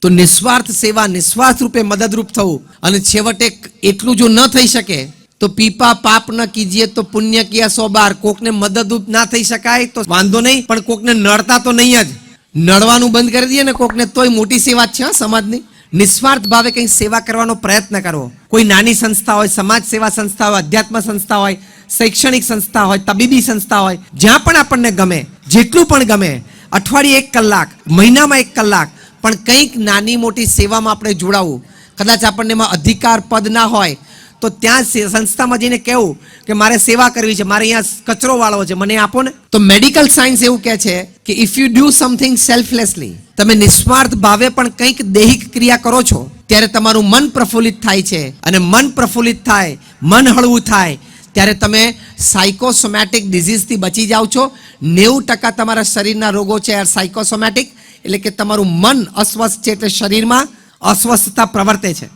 તો નિસ્વાર્થ સેવા, નિસ્વાર્થ રૂપે મદદરૂપ થવું, અને છેવટે એટલું જો ન થઈ શકે તો પીપા પાપ ન કીજીએ તો પુણ્ય કિયા 100 બાર. કોકને મદદરૂપ ના થઈ શકાય તો વાંધો નહીં, પણ કોકને નડતા તો નહીં જ. નડવાનું બંધ કરી દઈએ ને કોકને, તોય મોટી સેવા જ છે સમાજની. નિસ્વાર્થ ભાવે કંઈ સેવા કરવાનો પ્રયત્ન કરવો. કોઈ નાની સંસ્થા હોય, સમાજ સેવા સંસ્થા હોય, અધ્યાત્મ સંસ્થા હોય, શૈક્ષણિક સંસ્થા હોય, તબીબી સંસ્થા હોય, જ્યાં પણ આપણને ગમે, જેટલું પણ ગમે, અઠવાડિયે 1 કલાક, મહિનામાં 1 કલાક, પણ કંઈક નાની મોટી સેવામાં આપણે જોડાવું. કદાચ આપણને એમાં અધિકાર પદ ના હોય તો ત્યાં સંસ્થામાં જઈને કહેવું કે મારે સેવા કરવી છે, મારે અહીંયા કચરો વાળવો છે, મને આપો ને. તો મેડિકલ સાયન્સ એવું કહે છે કે ઇફ યુ ડુ સમથિંગ સેલ્ફલેસલી, તમે નિસ્વાર્થ ભાવે પણ કંઈક દૈહિક ક્રિયા કરો છો, ત્યારે તમારું મન પ્રફુલ્લિત થાય છે, અને મન પ્રફુલ્લિત થાય, મન હળવું થાય, ત્યારે તમે સાયકોસોમેટિક ડિઝીઝથી બચી જાઓ છો. 90% તમારા શરીરના રોગો છે સાયકોસોમેટિક, એટલે કે તમારું મન અસ્વસ્થ છે, એટલે શરીરમાં અસ્વસ્થતા પ્રવર્તે છે.